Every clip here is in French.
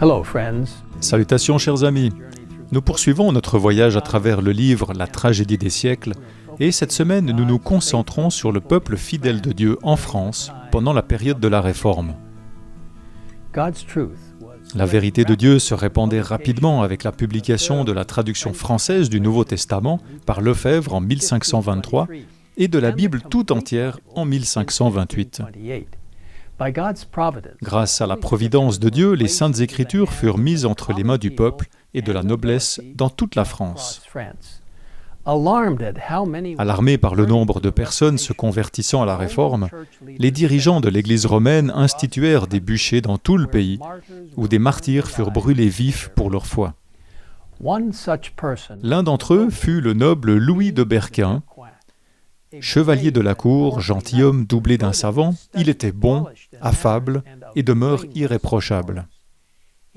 Hello, friends. Salutations chers amis. Nous poursuivons notre voyage à travers le livre La tragédie des siècles et cette semaine nous nous concentrons sur le peuple fidèle de Dieu en France pendant la période de la Réforme. La vérité de Dieu se répandait rapidement avec la publication de la traduction française du Nouveau Testament par Lefebvre en 1523 et de la Bible tout entière en 1528. Grâce à la providence de Dieu, les Saintes Écritures furent mises entre les mains du peuple et de la noblesse dans toute la France. Alarmés par le nombre de personnes se convertissant à la Réforme, les dirigeants de l'Église romaine instituèrent des bûchers dans tout le pays, où des martyrs furent brûlés vifs pour leur foi. L'un d'entre eux fut le noble Louis de Berquin. Chevalier de la cour, gentilhomme doublé d'un savant, il était bon, affable et de mœurs irréprochables.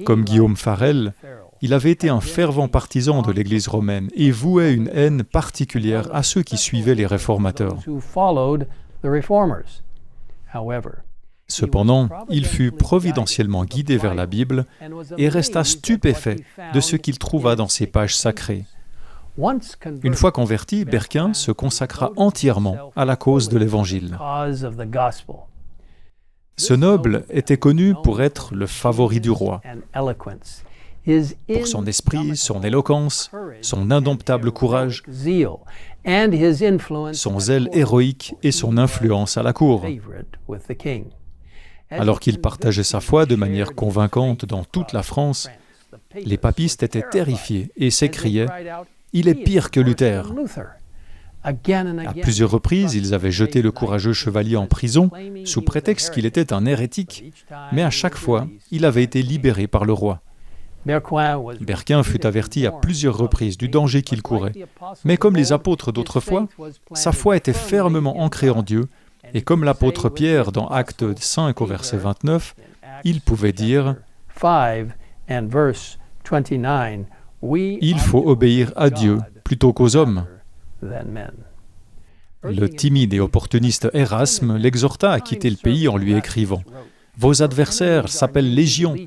Comme Guillaume Farel, il avait été un fervent partisan de l'Église romaine et vouait une haine particulière à ceux qui suivaient les réformateurs. Cependant, il fut providentiellement guidé vers la Bible et resta stupéfait de ce qu'il trouva dans ces pages sacrées. Une fois converti, Berquin se consacra entièrement à la cause de l'Évangile. Ce noble était connu pour être le favori du roi, pour son esprit, son éloquence, son indomptable courage, son zèle héroïque et son influence à la cour. Alors qu'il partageait sa foi de manière convaincante dans toute la France, les papistes étaient terrifiés et s'écriaient « Il est pire que Luther ». À plusieurs reprises, ils avaient jeté le courageux chevalier en prison sous prétexte qu'il était un hérétique, mais à chaque fois, il avait été libéré par le roi. Berquin fut averti à plusieurs reprises du danger qu'il courait, mais comme les apôtres d'autrefois, sa foi était fermement ancrée en Dieu, et comme l'apôtre Pierre dans Actes 5 au verset 29, il pouvait dire « Il faut obéir à Dieu plutôt qu'aux hommes ». Le timide et opportuniste Erasme l'exhorta à quitter le pays en lui écrivant « Vos adversaires s'appellent Légion.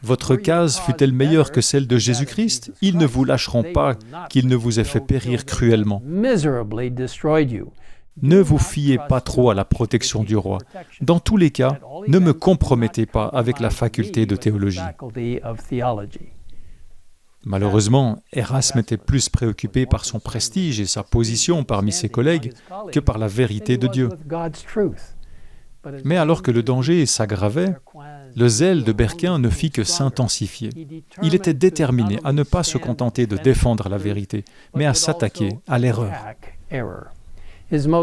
Votre case fut-elle meilleure que celle de Jésus-Christ? Ils ne vous lâcheront pas qu'ils ne vous aient fait périr cruellement. Ne vous fiez pas trop à la protection du roi. Dans tous les cas, ne me compromettez pas avec la faculté de théologie. » Malheureusement, Erasme était plus préoccupé par son prestige et sa position parmi ses collègues que par la vérité de Dieu. Mais alors que le danger s'aggravait, le zèle de Berquin ne fit que s'intensifier. Il était déterminé à ne pas se contenter de défendre la vérité, mais à s'attaquer à l'erreur.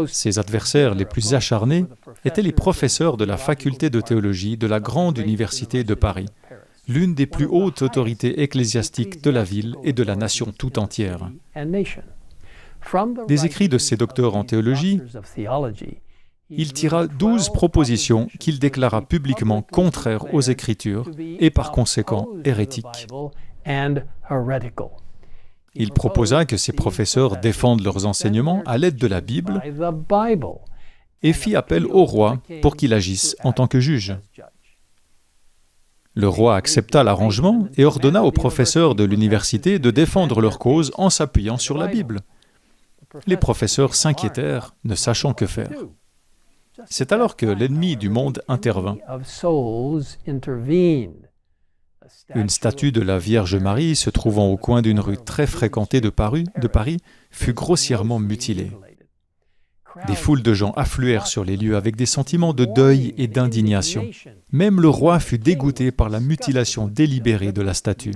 Ses adversaires les plus acharnés étaient les professeurs de la faculté de théologie de la grande université de Paris, l'une des plus hautes autorités ecclésiastiques de la ville et de la nation tout entière. Des écrits de ces docteurs en théologie, il tira 12 propositions qu'il déclara publiquement contraires aux Écritures et par conséquent hérétiques. Il proposa que ses professeurs défendent leurs enseignements à l'aide de la Bible et fit appel au roi pour qu'il agisse en tant que juge. Le roi accepta l'arrangement et ordonna aux professeurs de l'université de défendre leur cause en s'appuyant sur la Bible. Les professeurs s'inquiétèrent, ne sachant que faire. C'est alors que l'ennemi du monde intervint. Une statue de la Vierge Marie se trouvant au coin d'une rue très fréquentée de Paris fut grossièrement mutilée. Des foules de gens affluèrent sur les lieux avec des sentiments de deuil et d'indignation. Même le roi fut dégoûté par la mutilation délibérée de la statue.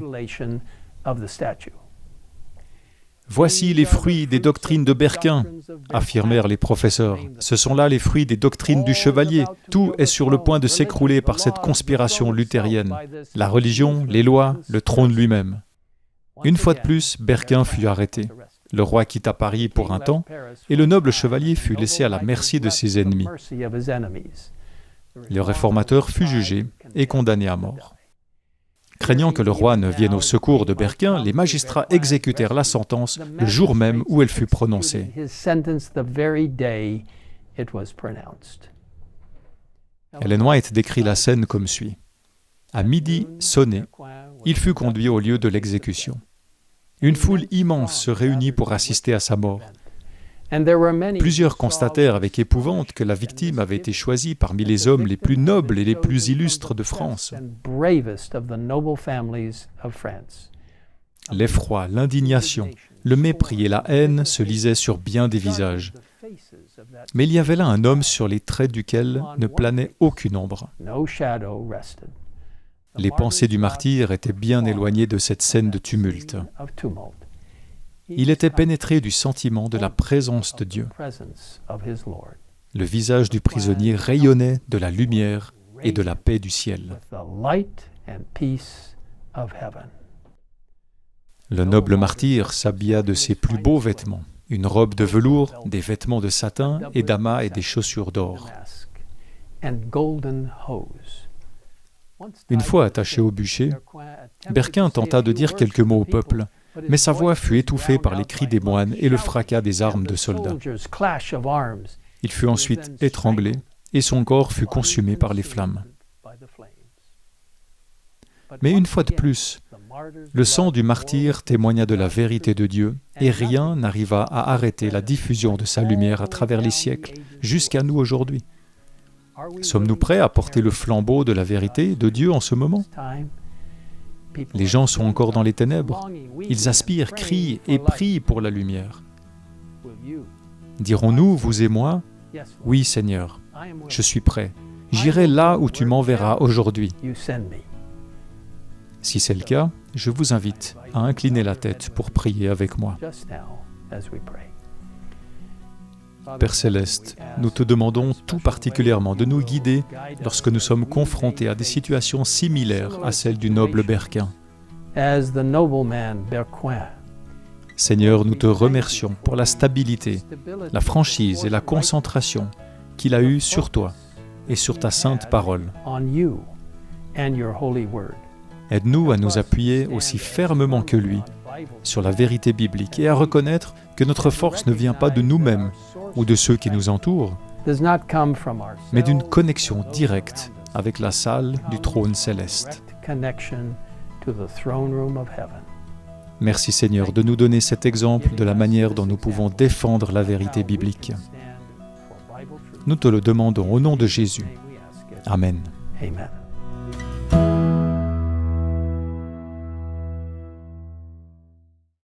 « Voici les fruits des doctrines de Berquin », affirmèrent les professeurs. « Ce sont là les fruits des doctrines du chevalier. Tout est sur le point de s'écrouler par cette conspiration luthérienne. La religion, les lois, le trône lui-même. » Une fois de plus, Berquin fut arrêté. Le roi quitta Paris pour un temps, et le noble chevalier fut laissé à la merci de ses ennemis. Le réformateur fut jugé et condamné à mort. Craignant que le roi ne vienne au secours de Berquin, les magistrats exécutèrent la sentence le jour même où elle fut prononcée. Ellen White décrit la scène comme suit. À midi sonnait, il fut conduit au lieu de l'exécution. Une foule immense se réunit pour assister à sa mort. Plusieurs constatèrent avec épouvante que la victime avait été choisie parmi les hommes les plus nobles et les plus illustres de France. L'effroi, l'indignation, le mépris et la haine se lisaient sur bien des visages. Mais il y avait là un homme sur les traits duquel ne planait aucune ombre. Les pensées du martyr étaient bien éloignées de cette scène de tumulte. Il était pénétré du sentiment de la présence de Dieu. Le visage du prisonnier rayonnait de la lumière et de la paix du ciel. Le noble martyr s'habilla de ses plus beaux vêtements, une robe de velours, des vêtements de satin et d'amas et des chaussures d'or. Une fois attaché au bûcher, Berquin tenta de dire quelques mots au peuple, mais sa voix fut étouffée par les cris des moines et le fracas des armes de soldats. Il fut ensuite étranglé et son corps fut consumé par les flammes. Mais une fois de plus, le sang du martyr témoigna de la vérité de Dieu et rien n'arriva à arrêter la diffusion de sa lumière à travers les siècles, jusqu'à nous aujourd'hui. Sommes-nous prêts à porter le flambeau de la vérité de Dieu en ce moment? Les gens sont encore dans les ténèbres. Ils aspirent, crient et prient pour la lumière. Dirons-nous, vous et moi, « Oui, Seigneur, je suis prêt. J'irai là où tu m'enverras aujourd'hui. » Si c'est le cas, je vous invite à incliner la tête pour prier avec moi. Père Céleste, nous te demandons tout particulièrement de nous guider lorsque nous sommes confrontés à des situations similaires à celles du noble Berquin. Seigneur, nous te remercions pour la stabilité, la franchise et la concentration qu'il a eue sur toi et sur ta sainte parole. Aide-nous à nous appuyer aussi fermement que lui sur la vérité biblique et à reconnaître que notre force ne vient pas de nous-mêmes ou de ceux qui nous entourent, mais d'une connexion directe avec la salle du trône céleste. Merci Seigneur de nous donner cet exemple de la manière dont nous pouvons défendre la vérité biblique. Nous te le demandons au nom de Jésus. Amen. Amen.